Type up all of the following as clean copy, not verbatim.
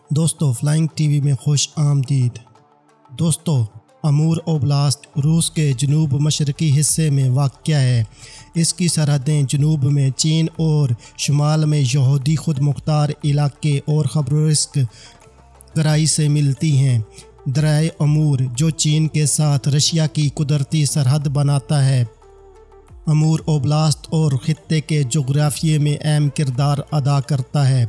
دوستو flying T V میں خوش آمدید۔ دوستو امور اوبلاست روس کے جنوب مشرقی حصے میں واقع ہے۔ اس کی سرحدیں جنوب میں چین اور شمال میں یہودی خود مختار علاقے اور خبرسک گرائی سے ملتی ہیں۔ دریائے امور جو چین کے ساتھ رشیا کی قدرتی سرحد بناتا ہے، امور اوبلاست اور خطے کے جغرافیے میں اہم کردار ادا کرتا ہے۔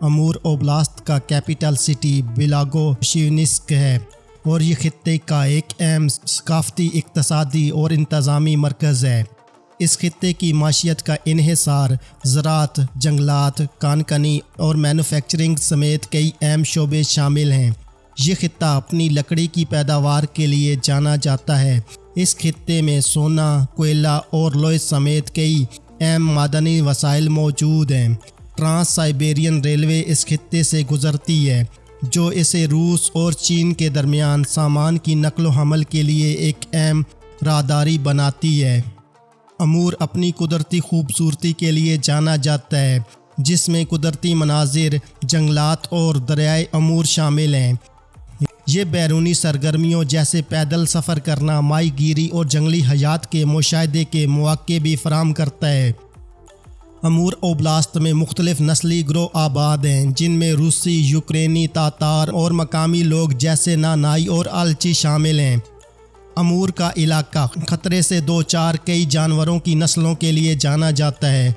امور اوبلاست کا کیپٹل سٹی بلاگوشینسک ہے اور یہ خطے کا ایک اہم ثقافتی، اقتصادی اور انتظامی مرکز ہے۔ اس خطے کی معیشت کا انحصار زراعت، جنگلات، کان کنی اور مینوفیکچرنگ سمیت کئی اہم شعبے شامل ہیں۔ یہ خطہ اپنی لکڑی کی پیداوار کے لیے جانا جاتا ہے۔ اس خطے میں سونا، کوئلہ اور لوہے سمیت کئی اہم معدنی وسائل موجود ہیں۔ ٹرانس سائبیرین ریلوے اس خطے سے گزرتی ہے، جو اسے روس اور چین کے درمیان سامان کی نقل و حمل کے لیے ایک اہم راہداری بناتی ہے۔ امور اپنی قدرتی خوبصورتی کے لیے جانا جاتا ہے، جس میں قدرتی مناظر، جنگلات اور دریائے امور شامل ہیں۔ یہ بیرونی سرگرمیوں جیسے پیدل سفر کرنا، ماہی گیری اور جنگلی حیات کے مشاہدے کے مواقع بھی فراہم کرتا ہے۔ امور اوبلاست میں مختلف نسلی گروہ آباد ہیں، جن میں روسی، یوکرینی، تاتار اور مقامی لوگ جیسے نانائی اور الچی شامل ہیں۔ امور کا علاقہ خطرے سے دوچار کئی جانوروں کی نسلوں کے لیے جانا جاتا ہے،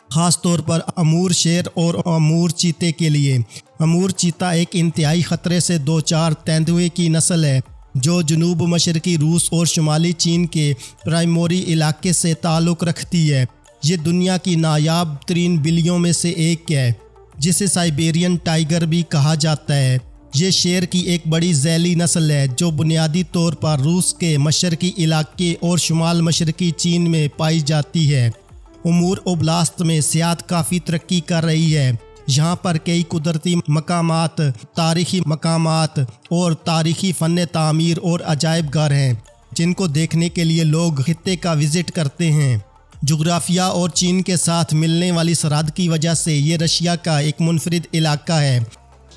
خاص طور پر امور شیر اور امور چیتے کے لیے۔ امور چیتا ایک انتہائی خطرے سے دوچار تیندوے کی نسل ہے، جو جنوب مشرقی روس اور شمالی چین کے پرائموری علاقے سے تعلق رکھتی ہے۔ یہ دنیا کی نایاب ترین بلیوں میں سے ایک ہے، جسے سائبیرین ٹائیگر بھی کہا جاتا ہے۔ یہ شیر کی ایک بڑی ذیلی نسل ہے، جو بنیادی طور پر روس کے مشرقی علاقے اور شمال مشرقی چین میں پائی جاتی ہے۔ امور اوبلاست میں سیاحت کافی ترقی کر رہی ہے۔ یہاں پر کئی قدرتی مقامات، تاریخی مقامات اور تاریخی فن تعمیر اور عجائب گھر ہیں، جن کو دیکھنے کے لیے لوگ خطے کا وزٹ کرتے ہیں۔ جغرافیہ اور چین کے ساتھ ملنے والی سرحد کی وجہ سے یہ رشیا کا ایک منفرد علاقہ ہے۔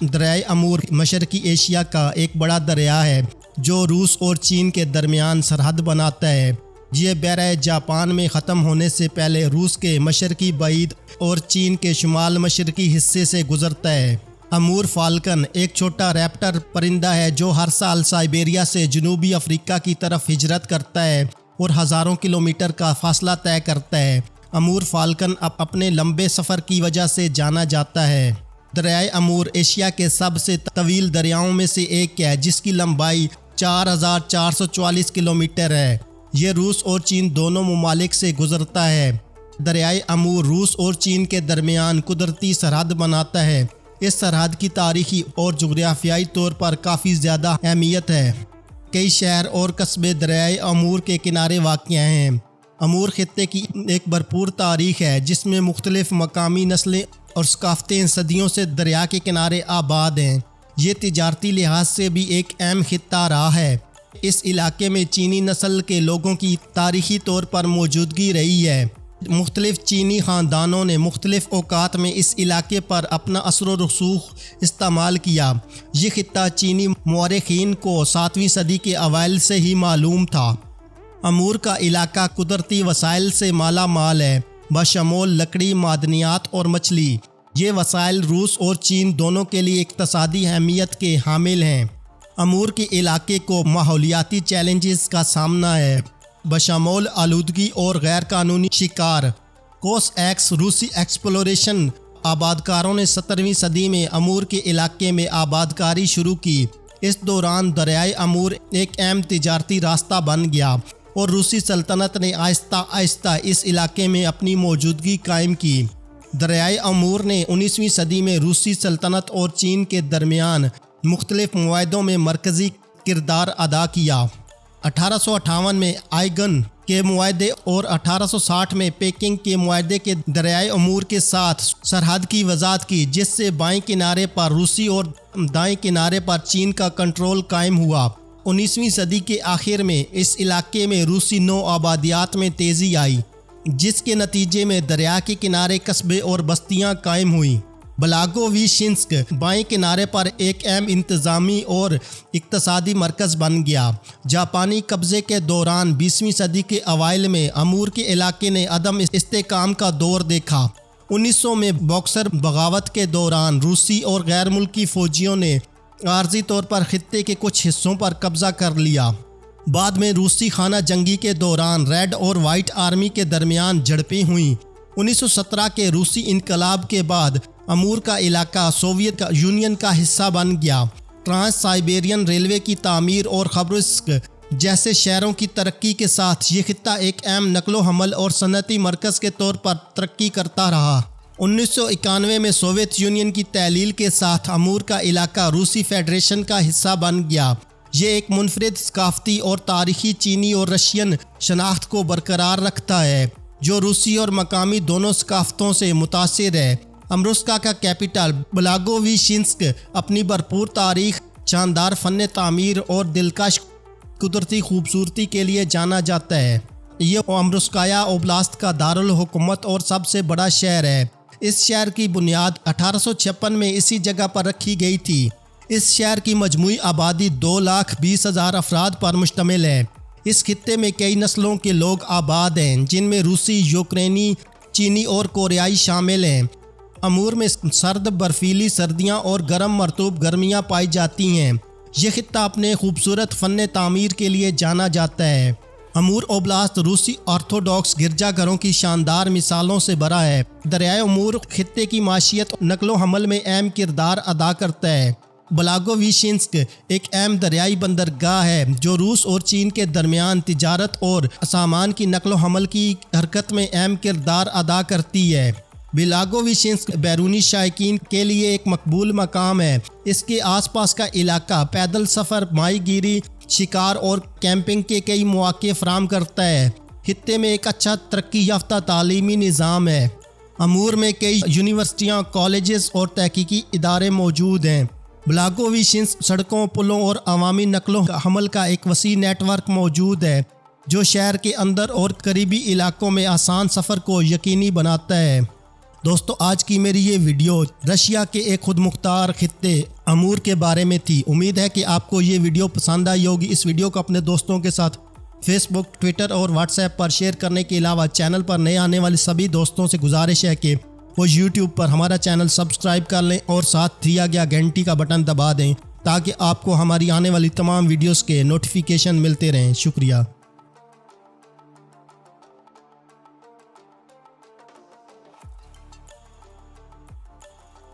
دریائے امور مشرقی ایشیا کا ایک بڑا دریا ہے، جو روس اور چین کے درمیان سرحد بناتا ہے۔ یہ بحیرہ جاپان میں ختم ہونے سے پہلے روس کے مشرقی بعید اور چین کے شمال مشرقی حصے سے گزرتا ہے۔ امور فالکن ایک چھوٹا ریپٹر پرندہ ہے، جو ہر سال سائبیریا سے جنوبی افریقہ کی طرف ہجرت کرتا ہے اور ہزاروں کلومیٹر کا فاصلہ طے کرتا ہے۔ امور فالکن اپنے لمبے سفر کی وجہ سے جانا جاتا ہے۔ دریائے امور ایشیا کے سب سے طویل دریاؤں میں سے ایک ہے، جس کی لمبائی 4444 کلومیٹر ہے۔ یہ روس اور چین دونوں ممالک سے گزرتا ہے۔ دریائے امور روس اور چین کے درمیان قدرتی سرحد بناتا ہے۔ اس سرحد کی تاریخی اور جغرافیائی طور پر کافی زیادہ اہمیت ہے۔ کئی شہر اور قصبے دریائے امور کے کنارے واقع ہیں۔ امور خطے کی ایک بھرپور تاریخ ہے، جس میں مختلف مقامی نسلیں اور ثقافتیں صدیوں سے دریا کے کنارے آباد ہیں۔ یہ تجارتی لحاظ سے بھی ایک اہم خطہ رہا ہے۔ اس علاقے میں چینی نسل کے لوگوں کی تاریخی طور پر موجودگی رہی ہے۔ مختلف چینی خاندانوں نے مختلف اوقات میں اس علاقے پر اپنا اثر و رسوخ استعمال کیا۔ یہ خطہ چینی مورخین کو 7ویں صدی کے اوائل سے ہی معلوم تھا۔ امور کا علاقہ قدرتی وسائل سے مالا مال ہے، بشمول لکڑی، معدنیات اور مچھلی۔ یہ وسائل روس اور چین دونوں کے لیے اقتصادی اہمیت کے حامل ہیں۔ امور کے علاقے کو ماحولیاتی چیلنجز کا سامنا ہے، بشمول آلودگی اور غیر قانونی شکار۔ کوس ایکس روسی ایکسپلوریشن آبادکاروں نے 17ویں صدی میں امور کے علاقے میں آبادکاری شروع کی۔ اس دوران دریائے امور ایک اہم تجارتی راستہ بن گیا اور روسی سلطنت نے آہستہ آہستہ اس علاقے میں اپنی موجودگی قائم کی۔ دریائے امور نے 19ویں صدی میں روسی سلطنت اور چین کے درمیان مختلف معاہدوں میں مرکزی کردار ادا کیا۔ 1858 میں آئیگن کے معاہدے اور 1860 میں پیکنگ کے معاہدے کے دریائے امور کے ساتھ سرحد کی وضاحت کی، جس سے بائیں کنارے پر روسی اور دائیں کنارے پر چین کا کنٹرول قائم ہوا۔ 19ویں صدی کے آخر میں اس علاقے میں روسی نو آبادیات میں تیزی آئی۔ جس کے نتیجے میں دریا کے کنارے قصبے اور بستیاں قائم ہوئیں۔ بلاگوویشنسک بائیں کنارے پر ایک اہم انتظامی اور اقتصادی مرکز بن گیا۔ جاپانی قبضے کے دوران 20ویں صدی کے اوائل میں امور کے علاقے نے عدم استحکام کا دور دیکھا۔ 1900 میں باکسر بغاوت کے دوران روسی اور غیر ملکی فوجیوں نے عارضی طور پر خطے کے کچھ حصوں پر قبضہ کر لیا۔ بعد میں روسی خانہ جنگی کے دوران ریڈ اور وائٹ آرمی کے درمیان جھڑپیں ہوئیں۔ 1917 کے روسی انقلاب کے بعد امور کا علاقہ سوویت یونین کا حصہ بن گیا۔ ٹرانس سائبیرین ریلوے کی تعمیر اور خبرسک جیسے شہروں کی ترقی کے ساتھ یہ خطہ ایک اہم نقل و حمل اور صنعتی مرکز کے طور پر ترقی کرتا رہا۔ 1991 میں سوویت یونین کی تحلیل کے ساتھ امور کا علاقہ روسی فیڈریشن کا حصہ بن گیا۔ یہ ایک منفرد ثقافتی اور تاریخی چینی اور رشین شناخت کو برقرار رکھتا ہے، جو روسی اور مقامی دونوں ثقافتوں سے متاثر ہے۔ امروسکا کا کیپٹل بلاگوویشنسک اپنی بھرپور تاریخ، شاندار فن تعمیر اور دلکش قدرتی خوبصورتی کے لیے جانا جاتا ہے۔ یہ امروسکایا اوبلاست کا دارالحکومت اور سب سے بڑا شہر ہے۔ اس شہر کی بنیاد 1856 میں اسی جگہ پر رکھی گئی تھی۔ اس شہر کی مجموعی آبادی 2,20,000 افراد پر مشتمل ہے۔ اس خطے میں کئی نسلوں کے لوگ آباد ہیں، جن میں روسی، یوکرینی، چینی اور کوریائی شامل ہیں۔ امور میں سرد برفیلی سردیاں اور گرم مرطوب گرمیاں پائی جاتی ہیں۔ یہ خطہ اپنے خوبصورت فن تعمیر کے لیے جانا جاتا ہے۔ امور اوبلاست روسی آرتھوڈاکس گرجا گھروں کی شاندار مثالوں سے بھرا ہے۔ دریائے امور خطے کی معیشت اور نقل و حمل میں اہم کردار ادا کرتا ہے۔ بلاگوویشنسک ایک اہم دریائی بندرگاہ ہے جو روس اور چین کے درمیان تجارت اور سامان کی نقل و حمل کی حرکت میں اہم کردار ادا کرتی ہے۔ بلاگوویشنسک بیرونی شائقین کے لیے ایک مقبول مقام ہے۔ اس کے آس پاس کا علاقہ پیدل سفر، ماہی گیری، شکار اور کیمپنگ کے کئی مواقع فراہم کرتا ہے۔ خطے میں ایک اچھا ترقی یافتہ تعلیمی نظام ہے۔ امور میں کئی یونیورسٹیاں، کالجز اور تحقیقی ادارے موجود ہیں۔ بلاگوویشنسک سڑکوں، پلوں اور عوامی نقل و حمل کا ایک وسیع نیٹ ورک موجود ہے، جو شہر کے اندر اور قریبی علاقوں میں آسان سفر کو یقینی بناتا ہے۔ دوستو، آج کی میری یہ ویڈیو رشیا کے ایک خود مختار خطے امور کے بارے میں تھی۔ امید ہے کہ آپ کو یہ ویڈیو پسند آئی ہوگی۔ اس ویڈیو کو اپنے دوستوں کے ساتھ فیس بک، ٹویٹر اور واٹس ایپ پر شیئر کرنے کے علاوہ چینل پر نئے آنے والے سبھی دوستوں سے گزارش ہے کہ وہ یوٹیوب پر ہمارا چینل سبسکرائب کر لیں اور ساتھ دیا گیا گھنٹی کا بٹن دبا دیں تاکہ آپ کو ہماری آنے والی تمام ویڈیوز کے نوٹیفیکیشن ملتے رہیں۔ شکریہ۔